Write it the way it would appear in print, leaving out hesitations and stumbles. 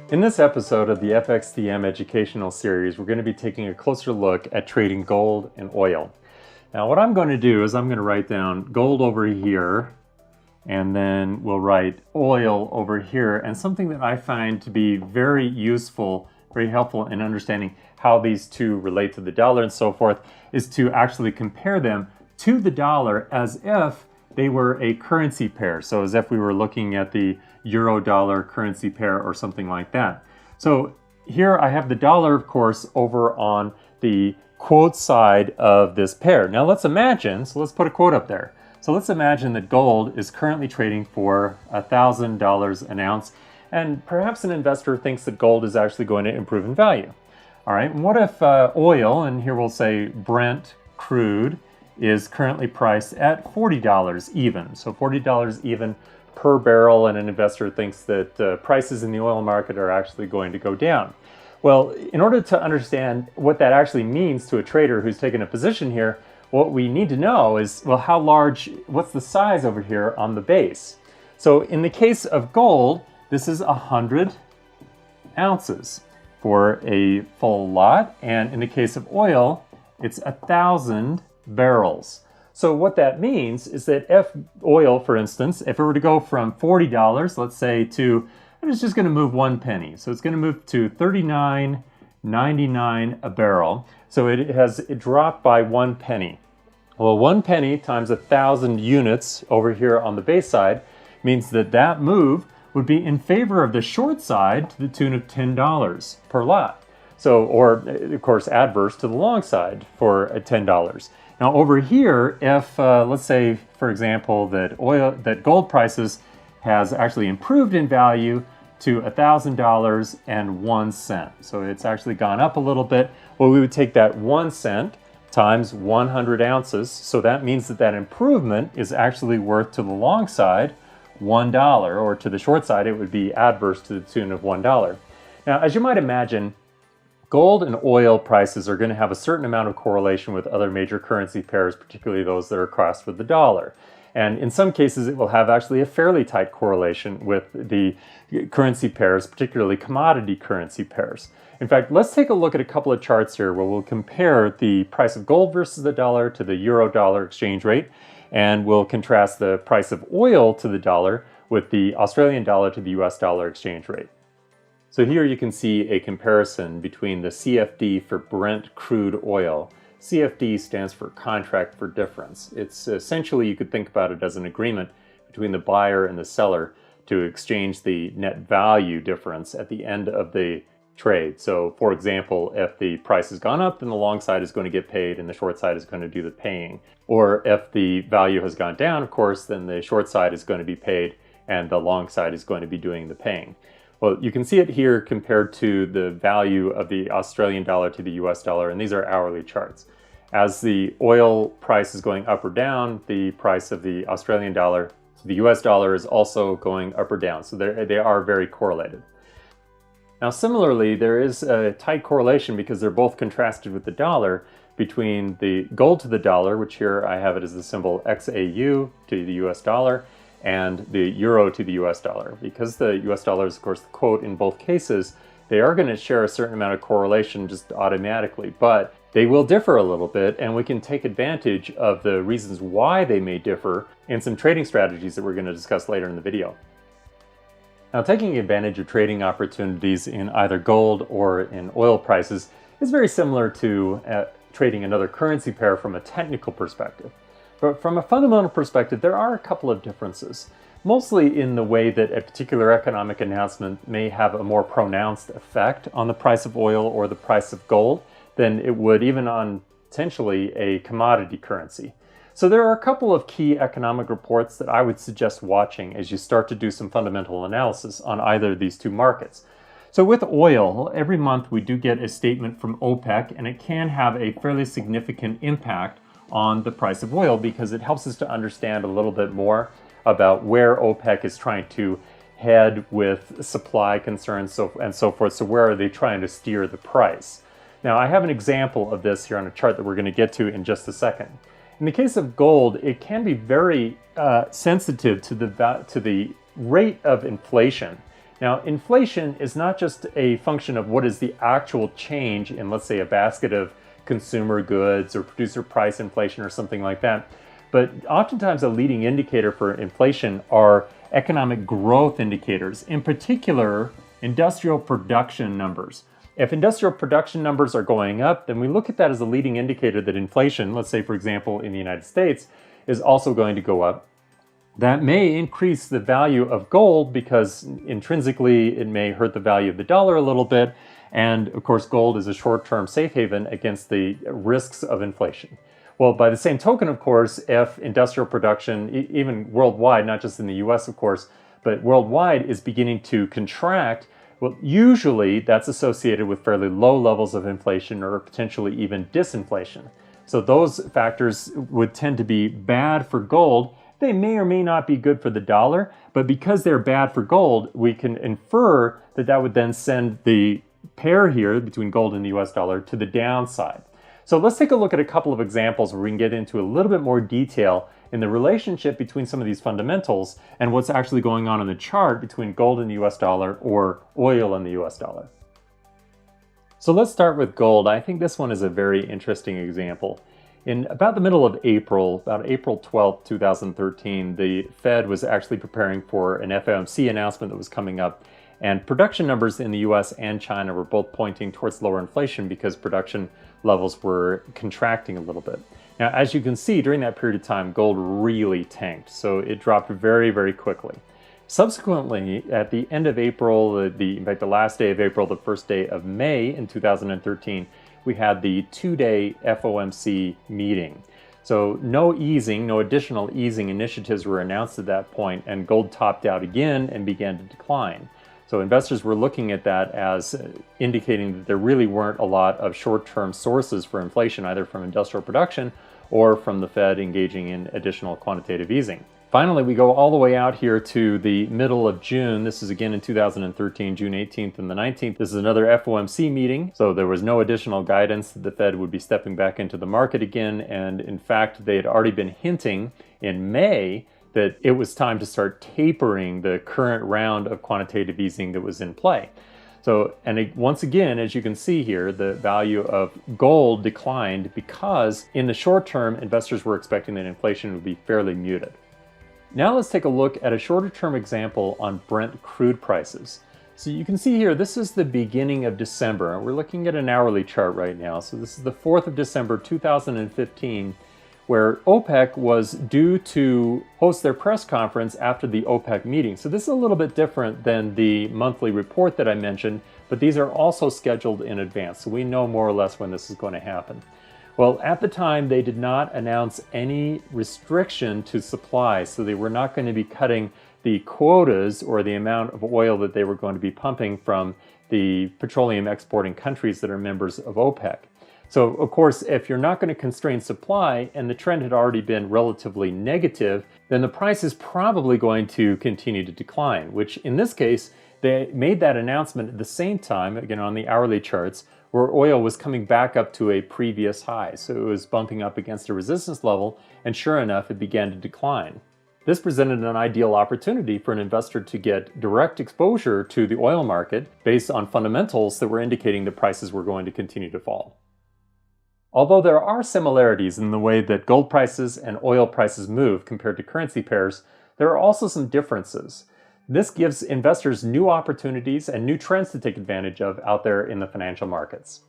In this episode of the FXDM educational series, we're going to be taking a closer look at trading gold and oil. Now, what I'm going to do is I'm going to write down gold over here, and then we'll write oil over here. And something that I find to be very useful, very helpful in understanding how these two relate to the dollar and so forth, is to actually compare them to the dollar as if they were a currency pair. So as if we were looking at the euro-dollar currency pair or something like that. So here I have the dollar, of course, over on the quote side of this pair. Now let's imagine, so let's put a quote up there. So let's imagine that gold is currently trading for $1,000 an ounce, and perhaps an investor thinks that gold is actually going to improve in value. All right, and what if oil, and here we'll say Brent crude, is currently priced at $40 even. So $40 even per barrel, and an investor thinks that prices in the oil market are actually going to go down. Well, in order to understand what that actually means to a trader who's taken a position here, what we need to know is, well, how large, what's the size over here on the base? So in the case of gold, this is 100 ounces for a full lot, and in the case of oil, it's 1,000 barrels. So what that means is that if oil, for instance, if it were to go from $40, let's say, to, and it's just going to move 1 penny. So it's going to move to $39.99 a barrel. So it dropped by 1 penny. Well, 1 penny times 1,000 units over here on the base side means that that move would be in favor of the short side to the tune of $10 per lot. So, or of course, adverse to the long side for $10. Now over here, if let's say, for example, that gold prices has actually improved in value to $1,000.01. So it's actually gone up a little bit. Well, we would take that 1 cent times 100 ounces. So that means that that improvement is actually worth to the long side $1, or to the short side, it would be adverse to the tune of $1. Now, as you might imagine, gold and oil prices are going to have a certain amount of correlation with other major currency pairs, particularly those that are crossed with the dollar. And in some cases, it will have actually a fairly tight correlation with the currency pairs, particularly commodity currency pairs. In fact, let's take a look at a couple of charts here where we'll compare the price of gold versus the dollar to the euro-dollar exchange rate, and we'll contrast the price of oil to the dollar with the Australian dollar to the US dollar exchange rate. So here you can see a comparison between the CFD for Brent crude oil. CFD stands for contract for difference. It's essentially, you could think about it as an agreement between the buyer and the seller to exchange the net value difference at the end of the trade. So for example, if the price has gone up, then the long side is going to get paid and the short side is going to do the paying. Or if the value has gone down, of course, then the short side is going to be paid and the long side is going to be doing the paying. Well, you can see it here compared to the value of the Australian dollar to the US dollar, and these are hourly charts. As the oil price is going up or down, the price of the Australian dollar to the US dollar is also going up or down. So they are very correlated. Now, similarly, there is a tight correlation, because they're both contrasted with the dollar, between the gold to the dollar, which here I have it as the symbol XAU to the US dollar, and the euro to the US dollar. Because the US dollar is, of course, the quote in both cases, they are going to share a certain amount of correlation just automatically, but they will differ a little bit, and we can take advantage of the reasons why they may differ in some trading strategies that we're going to discuss later in the video. Now, taking advantage of trading opportunities in either gold or in oil prices is very similar to trading another currency pair from a technical perspective. But from a fundamental perspective, there are a couple of differences, mostly in the way that a particular economic announcement may have a more pronounced effect on the price of oil or the price of gold than it would even on potentially a commodity currency. So there are a couple of key economic reports that I would suggest watching as you start to do some fundamental analysis on either of these two markets. So with oil, every month we do get a statement from OPEC, and it can have a fairly significant impact on the price of oil, because it helps us to understand a little bit more about where OPEC is trying to head with supply concerns and so forth. So where are they trying to steer the price? Now, I have an example of this here on a chart that we're going to get to in just a second. In the case of gold, it can be very sensitive to the rate of inflation Now, inflation is not just a function of what is the actual change in, let's say, a basket of consumer goods or producer price inflation or something like that, but oftentimes a leading indicator for inflation are economic growth indicators, in particular, industrial production numbers. If industrial production numbers are going up, then we look at that as a leading indicator that inflation, let's say, for example, in the United States, is also going to go up. That may increase the value of gold because intrinsically it may hurt the value of the dollar a little bit. And of course, gold is a short-term safe haven against the risks of inflation. Well, by the same token, of course, if industrial production, even worldwide, not just in the US, of course, but worldwide is beginning to contract, well, usually that's associated with fairly low levels of inflation or potentially even disinflation. So those factors would tend to be bad for gold. They may or may not be good for the dollar, but because they're bad for gold, we can infer that that would then send the pair here between gold and the US dollar to the downside. So let's take a look at a couple of examples where we can get into a little bit more detail in the relationship between some of these fundamentals and what's actually going on in the chart between gold and the US dollar or oil and the US dollar. So let's start with gold. I think this one is a very interesting example. In about the middle of April, about April 12th, 2013, the Fed was actually preparing for an FOMC announcement that was coming up, and production numbers in the US and China were both pointing towards lower inflation because production levels were contracting a little bit. Now, as you can see, during that period of time, gold really tanked, so it dropped very, very quickly. Subsequently, at the end of April, in fact, the last day of April, the first day of May in 2013, we had the two-day FOMC meeting. So no easing, no additional easing initiatives were announced at that point, and gold topped out again and began to decline. So investors were looking at that as indicating that there really weren't a lot of short-term sources for inflation, either from industrial production or from the Fed engaging in additional quantitative easing. Finally, we go all the way out here to the middle of June. This is again in 2013, June 18th and the 19th. This is another FOMC meeting. So there was no additional guidance that the Fed would be stepping back into the market again. And in fact, they had already been hinting in May that it was time to start tapering the current round of quantitative easing that was in play. So, and once again, as you can see here, the value of gold declined because in the short term, investors were expecting that inflation would be fairly muted. Now let's take a look at a shorter term example on Brent crude prices. So you can see here, this is the beginning of December. We're looking at an hourly chart right now. So this is the 4th of December, 2015, where OPEC was due to host their press conference after the OPEC meeting. So this is a little bit different than the monthly report that I mentioned, but these are also scheduled in advance. So we know more or less when this is going to happen. Well, at the time, they did not announce any restriction to supply, so they were not going to be cutting the quotas or the amount of oil that they were going to be pumping from the petroleum exporting countries that are members of OPEC. So, of course, if you're not going to constrain supply, and the trend had already been relatively negative, then the price is probably going to continue to decline, which in this case, they made that announcement at the same time, again on the hourly charts, where oil was coming back up to a previous high. So it was bumping up against a resistance level, and sure enough, it began to decline. This presented an ideal opportunity for an investor to get direct exposure to the oil market based on fundamentals that were indicating that prices were going to continue to fall. Although there are similarities in the way that gold prices and oil prices move compared to currency pairs, there are also some differences. This gives investors new opportunities and new trends to take advantage of out there in the financial markets.